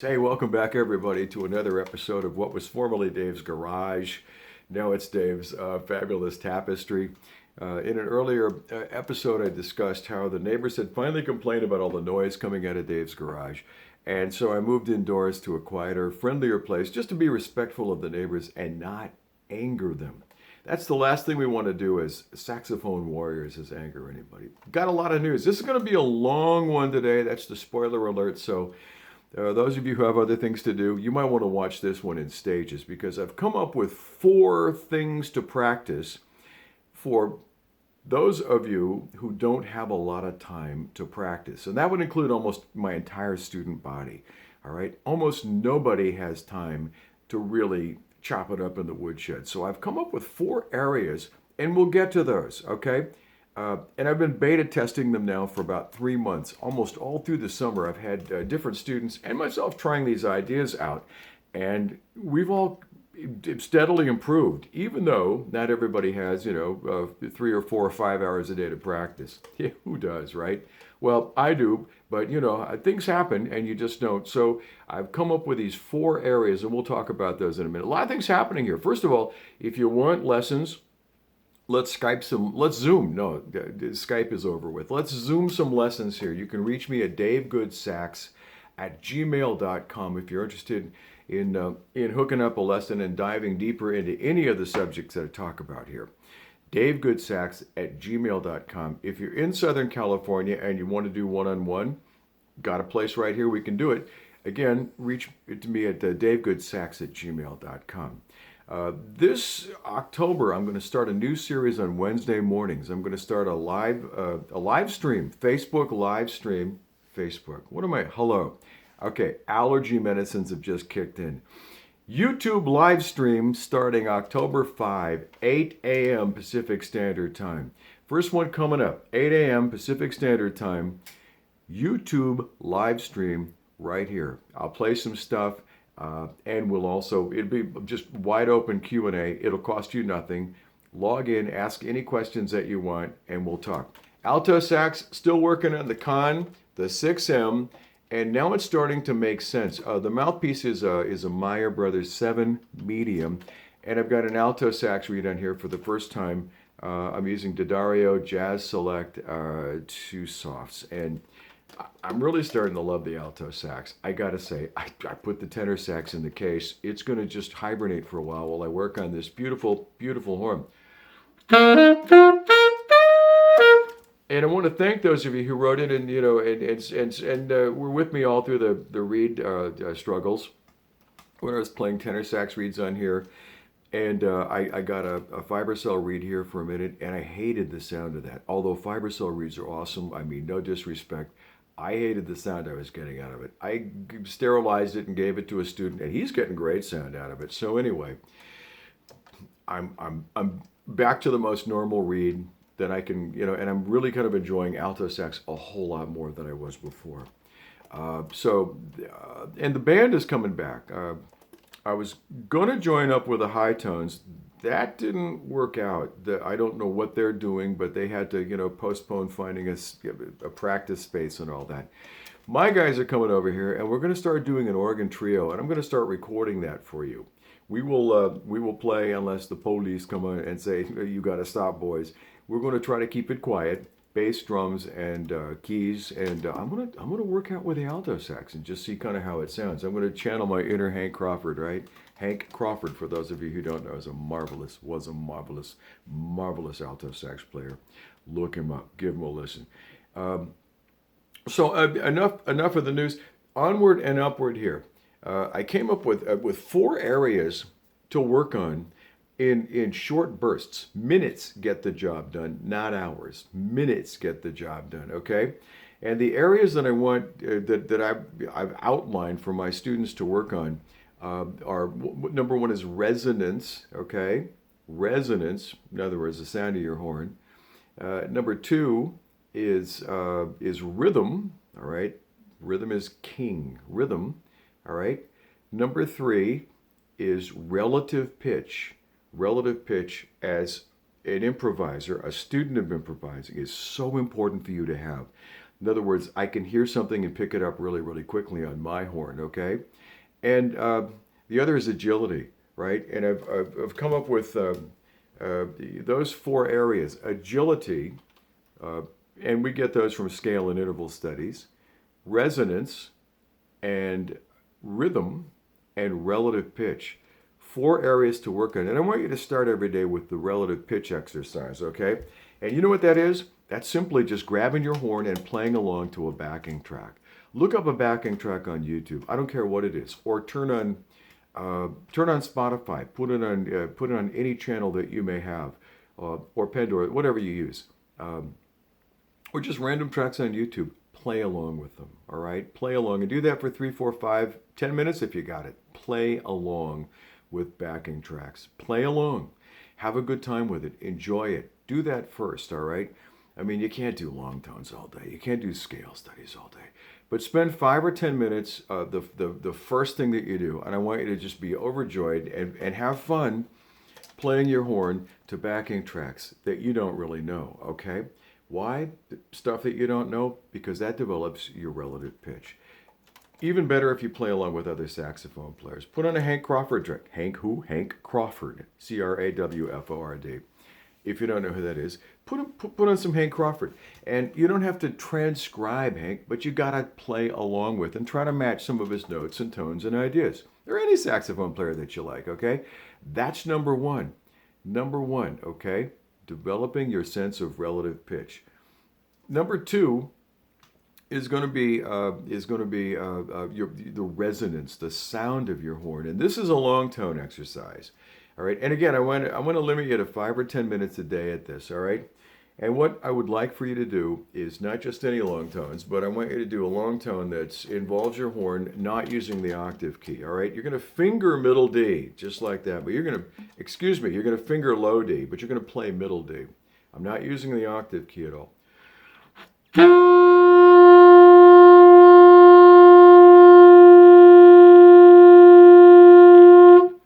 Hey, welcome back, everybody, to another episode of what was formerly Dave's Garage. Now it's Dave's Fabulous Tapestry. In an earlier episode, I discussed how the neighbors had finally complained about all the noise coming out of Dave's garage. And so I moved indoors to a quieter, friendlier place just to be respectful of the neighbors and not anger them. That's the last thing we want to do as saxophone warriors is anger anybody. Got a lot of news. This is going to be a long one today. That's the spoiler alert. So those of you who have other things to do, you might want to watch this one in stages because I've come up with 4 things to practice for those of you who don't have a lot of time to practice. And that would include almost my entire student body. All right. Almost nobody has time to really chop it up in the woodshed. So I've come up with 4 areas and we'll get to those. Okay. And I've been beta testing them now for about 3 months. Almost all through the summer, I've had different students and myself trying these ideas out. And we've all steadily improved, even though not everybody has, 3 or 4 or 5 hours a day to practice. Yeah, who does, right? Well, I do, but things happen and you just don't. So I've come up with these 4 areas and we'll talk about those in a minute. A lot of things happening here. First of all, if you want lessons, let's Zoom. No, Skype is over with. Let's Zoom some lessons here. You can reach me at davegoodsax at gmail.com if you're interested in hooking up a lesson and diving deeper into any of the subjects that I talk about here. davegoodsax at gmail.com. If you're in Southern California and you want to do one-on-one, got a place right here we can do it. Again, reach to me at davegoodsax at gmail.com. This October, I'm going to start a new series on Wednesday mornings. I'm going to start a live stream, Facebook live stream. Facebook. What am I? Hello. Okay, allergy medicines have just kicked in. YouTube live stream starting October 5, 8 a.m. Pacific Standard Time. First one coming up, 8 a.m. Pacific Standard Time. YouTube live stream right here. I'll play some stuff. And it'll be just wide open Q&A. It'll cost you nothing. Log in, ask any questions that you want, and we'll talk. Alto sax, still working on the the 6M, and now it's starting to make sense. The mouthpiece is a Meyer Brothers 7 medium, and I've got an alto sax reed on here for the first time. I'm using D'Addario Jazz Select 2 softs, and I'm really starting to love the alto sax. I gotta say, I put the tenor sax in the case. It's gonna just hibernate for a while I work on this beautiful, beautiful horn. And I want to thank those of you who wrote in and were with me all through the reed struggles when I was playing tenor sax reeds on here. And I got a fiber cell reed here for a minute, and I hated the sound of that. Although fiber cell reeds are awesome, I mean, no disrespect, I hated the sound I was getting out of it. I sterilized it and gave it to a student, and he's getting great sound out of it. So anyway, I'm back to the most normal reed that I can, and I'm really kind of enjoying alto sax a whole lot more than I was before. And the band is coming back. I was going to join up with the high tones. That didn't work out. I don't know what they're doing, but they had to, postpone finding a practice space and all that. My guys are coming over here, and we're going to start doing an organ trio, and I'm going to start recording that for you. We will play unless the police come on and say, you got to stop, boys. We're going to try to keep it quiet. Bass, drums, and keys, and I'm gonna work out with the alto sax and just see kind of how it sounds. I'm gonna channel my inner Hank Crawford, right? Hank Crawford, for those of you who don't know, was a marvelous alto sax player. Look him up, give him a listen. Enough of the news. Onward and upward here. I came up with 4 areas to work on. In short bursts. Minutes get the job done, not hours. Minutes get the job done, okay? And the areas that I want, that I've outlined for my students to work on are, number 1 is resonance, okay? Resonance, in other words, the sound of your horn. Number 2 is rhythm, all right? Rhythm is king, rhythm, all right? Number 3 is relative pitch. Relative pitch as an improviser, a student of improvising, is so important for you to have. In other words, I can hear something and pick it up really, really quickly on my horn, okay? And the other is agility, right? And I've come up with those four areas. Agility, and we get those from scale and interval studies, resonance, and rhythm, and relative pitch. Four areas to work on. And I want you to start every day with the relative pitch exercise, okay? And you know what that is? That's simply just grabbing your horn and playing along to a backing track. Look up a backing track on YouTube. I don't care what it is. Or turn on Spotify. Put it on any channel that you may have, or Pandora, whatever you use. Or just random tracks on YouTube. Play along with them, all right? Play along, and do that for 3, 4, 5, 10 minutes if you got it. Play along with backing tracks. Play along. Have a good time with it. Enjoy it. Do that first, all right? I mean, you can't do long tones all day. You can't do scale studies all day. But spend 5 or 10 minutes, the first thing that you do, and I want you to just be overjoyed and have fun playing your horn to backing tracks that you don't really know, okay? Why? Stuff that you don't know? Because that develops your relative pitch. Even better if you play along with other saxophone players. Put on a Hank Crawford track. Hank who? Hank Crawford. Crawford. If you don't know who that is, put on some Hank Crawford. And you don't have to transcribe Hank, but you got to play along with and try to match some of his notes and tones and ideas. Or any saxophone player that you like, okay? That's number one. Number one, okay? Developing your sense of relative pitch. Number two is going to be the resonance, the sound of your horn, and this is a long tone exercise. All right, and again, I want to limit you to 5 or 10 minutes a day at this. All right, and what I would like for you to do is not just any long tones, but I want you to do a long tone that involves your horn not using the octave key. All right, you're going to finger middle D just like that, but you're going to finger low D, but you're going to play middle D. I'm not using the octave key at all.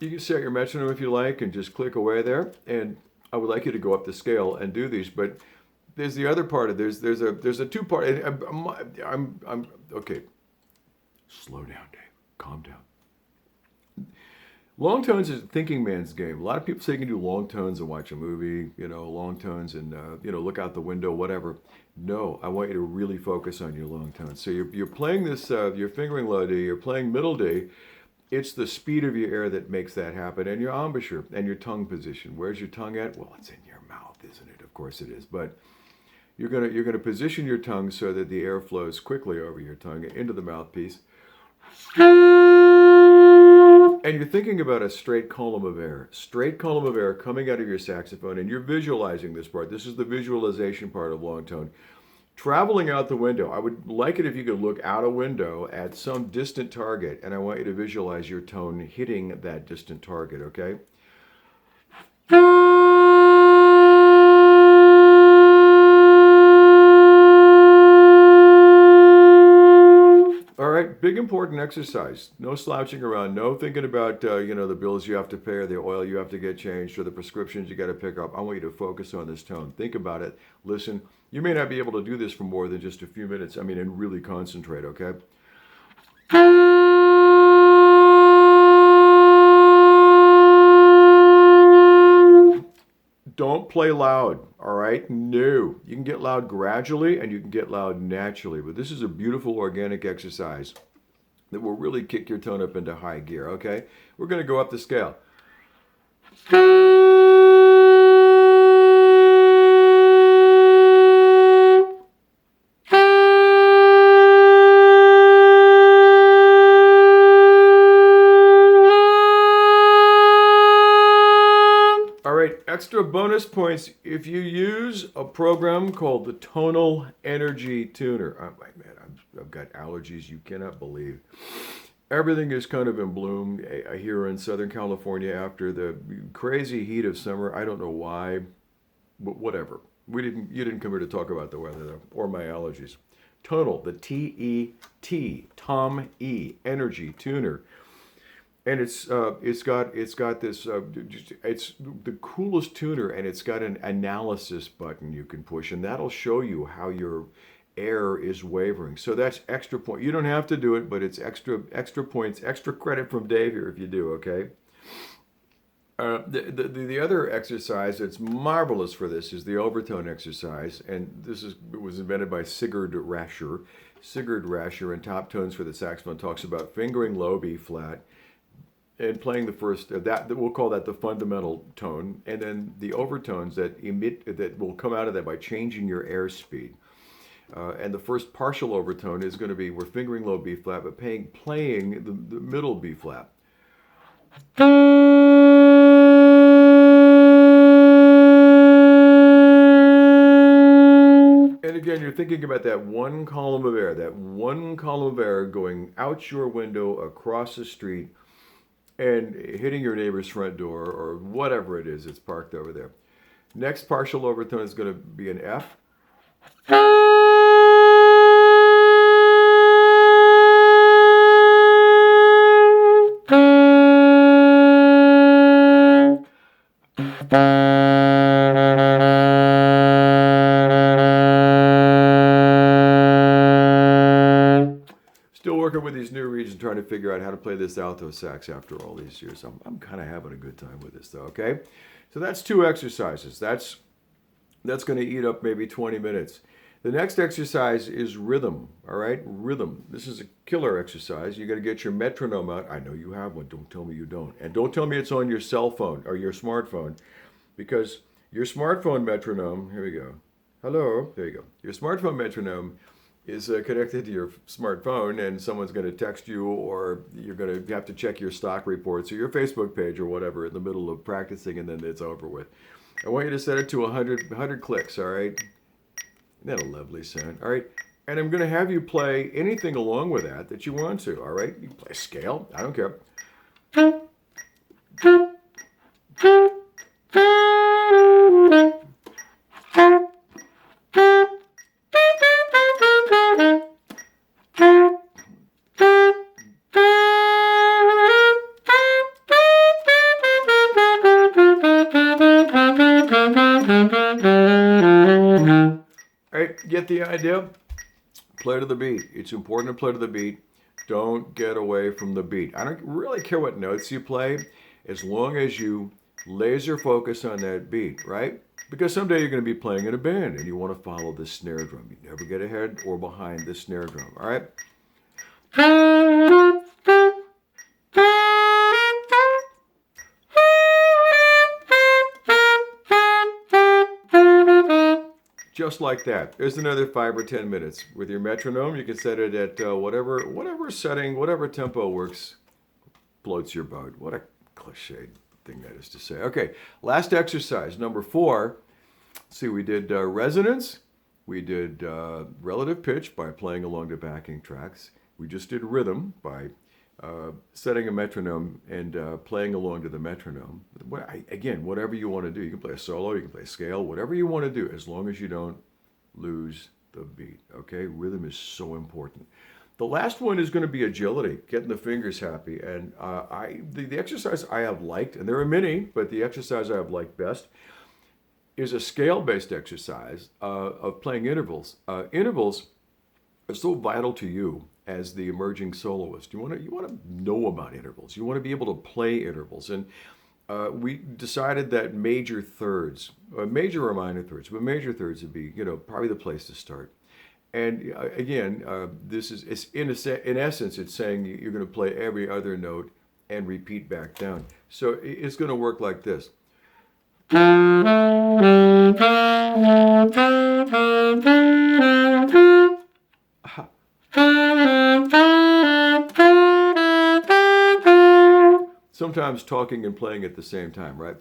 You can set your metronome if you like and just click away there. And I would like you to go up the scale and do these. But there's the other part of there's a two-part. I'm okay. Slow down, Dave. Calm down. Long tones is a thinking man's game. A lot of people say you can do long tones and watch a movie, long tones and, look out the window, whatever. No, I want you to really focus on your long tones. So you're playing this, you're fingering low D, you're playing middle D. It's the speed of your air that makes that happen, and your embouchure and your tongue position. Where's your tongue at? Well, it's in your mouth, isn't it? Of course it is. But you're gonna position your tongue so that the air flows quickly over your tongue into the mouthpiece. And you're thinking about a straight column of air coming out of your saxophone, and you're visualizing this part. This is the visualization part of long tone. Traveling out the window, I would like it if you could look out a window at some distant target, and I want you to visualize your tone hitting that distant target, okay? All right, big important exercise. No slouching around, no thinking about, the bills you have to pay or the oil you have to get changed or the prescriptions you got to pick up. I want you to focus on this tone. Think about it. Listen. You may not be able to do this for more than just a few minutes. And really concentrate, okay? Don't play loud, all right? No. You can get loud gradually and you can get loud naturally, but this is a beautiful organic exercise that will really kick your tone up into high gear, okay? We're going to go up the scale. Extra bonus points if you use a program called the Tonal Energy Tuner. I've got allergies you cannot believe. Everything is kind of in bloom here in Southern California after the crazy heat of summer. I don't know why, but whatever. You didn't come here to talk about the weather though, or my allergies. Tonal, the T-E-T, Tom E, Energy Tuner. And it's got this it's the coolest tuner, and it's got an analysis button you can push, and that'll show you how your air is wavering. So that's extra point. You don't have to do it, but it's extra points, extra credit from Dave here if you do, okay? The other exercise that's marvelous for this is the overtone exercise, and it was invented by Sigurd Rascher. Sigurd Rascher in Top Tones for the Saxophone talks about fingering low B flat and playing the first that we'll call that the fundamental tone, and then the overtones that will come out of that by changing your airspeed. And the first partial overtone is going to be we're fingering low B flat, but playing the middle B flat. And again, you're thinking about that one column of air going out your window across the street and hitting your neighbor's front door or whatever it is that's parked over there. Next partial overtone is going to be an F. Still working with these new reeds and trying to figure out how to play this alto sax after all these years. I'm kind of having a good time with this though, okay? So that's 2 exercises. That's going to eat up maybe 20 minutes. The next exercise is rhythm, all right? Rhythm. This is a killer exercise. You got to get your metronome out. I know you have one. Don't tell me you don't. And don't tell me it's on your cell phone or your smartphone, because your smartphone metronome, here we go. Hello, there you go. Your smartphone metronome is connected to your smartphone, and someone's going to text you, or you're going to have to check your stock reports or your Facebook page or whatever in the middle of practicing, and then it's over with. I want you to set it to 100 clicks, all right? Isn't that a lovely sound? All right, and I'm going to have you play anything along with that you want to, all right? You can play a scale, I don't care. Get the idea? Play to the beat. It's important to play to the beat. Don't get away from the beat. I don't really care what notes you play, as long as you laser focus on that beat, right? Because someday you're going to be playing in a band and you want to follow the snare drum. You never get ahead or behind the snare drum, all right? Just like that. There's another 5 or 10 minutes. With your metronome, you can set it at whatever setting, whatever tempo works, floats your boat. What a cliche thing that is to say. Okay, last exercise, number 4. See, we did resonance. We did relative pitch by playing along the backing tracks. We just did rhythm by setting a metronome and playing along to the metronome. Again, whatever you want to do. You can play a solo, you can play a scale, whatever you want to do, as long as you don't lose the beat, okay? Rhythm is so important. The last one is going to be agility, getting the fingers happy. And the exercise I have liked, and there are many, but the exercise I have liked best is a scale-based exercise of playing intervals. Intervals are so vital to you as the emerging soloist. You want to know about intervals. You want to be able to play intervals. And we decided that major thirds, major or minor thirds, but major thirds would be, probably the place to start. And again, it's in essence, it's saying you're going to play every other note and repeat back down. So it's going to work like this. Sometimes talking and playing at the same time, right?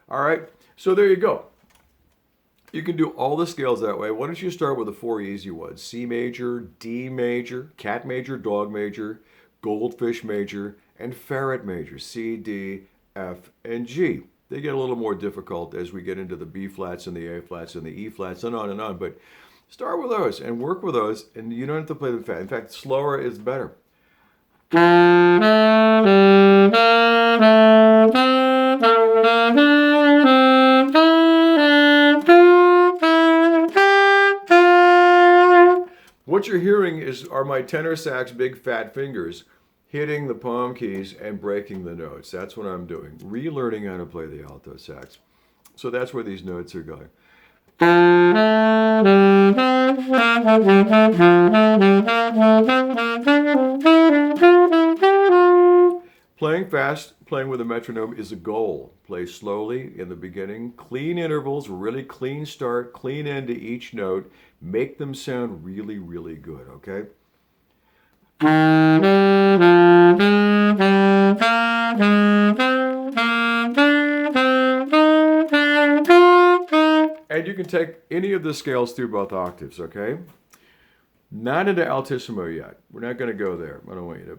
All right, so there you go. You can do all the scales that way. Why don't you start with the 4 easy ones? C major, D major, cat major, dog major, goldfish major, and ferret major, C, D, F, and G. They get a little more difficult as we get into the B flats and the A flats and the E flats and on, but start with those and work with those, and you don't have to play them fast. In fact, slower is better. What you're hearing are my tenor sax big fat fingers hitting the palm keys and breaking the notes. That's what I'm doing. Relearning how to play the alto sax. So that's where these notes are going. Playing fast, playing with a metronome is a goal. Play slowly in the beginning, clean intervals, really clean start, clean end to each note. Make them sound really, really good, okay? And you can take any of the scales through both octaves, okay? Not into altissimo yet. We're not going to go there. I don't want you to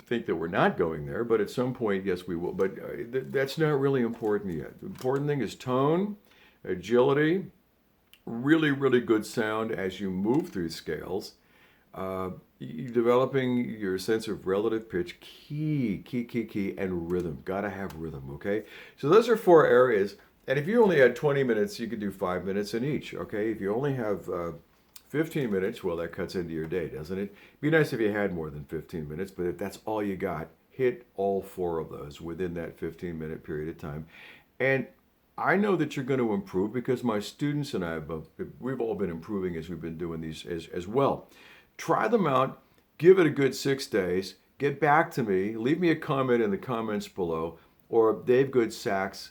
think that we're not going there, but at some point, yes, we will. But that's not really important yet. The important thing is tone, agility, really, really good sound as you move through scales. Developing your sense of relative pitch, key, and rhythm. Got to have rhythm, okay? So those are 4 areas. And if you only had 20 minutes, you could do 5 minutes in each, okay? If you only have 15 minutes, well, that cuts into your day, doesn't it? Be nice if you had more than 15 minutes, but if that's all you got, hit all 4 of those within that 15-minute period of time. And I know that you're going to improve because my students and I, we've all been improving as we've been doing these as well. Try them out. Give it a good 6 days. Get back to me. Leave me a comment in the comments below or davegoodsax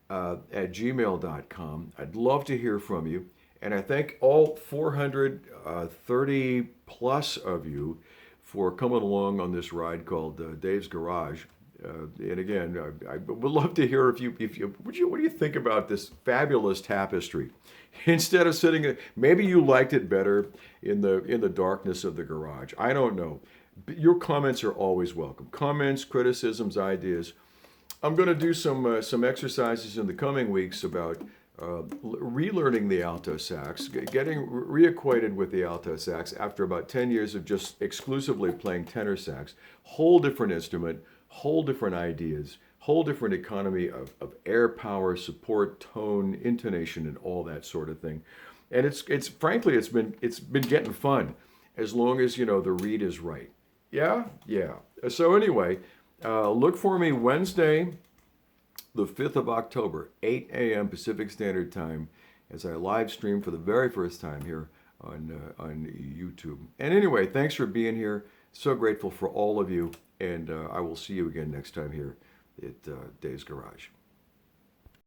at gmail.com. I'd love to hear from you. And I thank all 430 plus of you for coming along on this ride called Dave's Garage. And again, I would love to hear what do you think about this fabulous tapestry? Instead of sitting, maybe you liked it better in the darkness of the garage. I don't know. Your comments are always welcome. Comments, criticisms, ideas. I'm going to do some exercises in the coming weeks about relearning the alto sax, getting reacquainted with the alto sax after about 10 years of just exclusively playing tenor sax. Whole different instrument, whole different ideas, whole different economy of air power, support, tone, intonation, and all that sort of thing. And it's frankly it's been getting fun as long as the read is right. Yeah. So anyway, look for me Wednesday, the 5th of October, 8 a.m. Pacific Standard Time, as I live stream for the very first time here on YouTube. And anyway, thanks for being here. So grateful for all of you, and I will see you again next time here at Dave's Garage.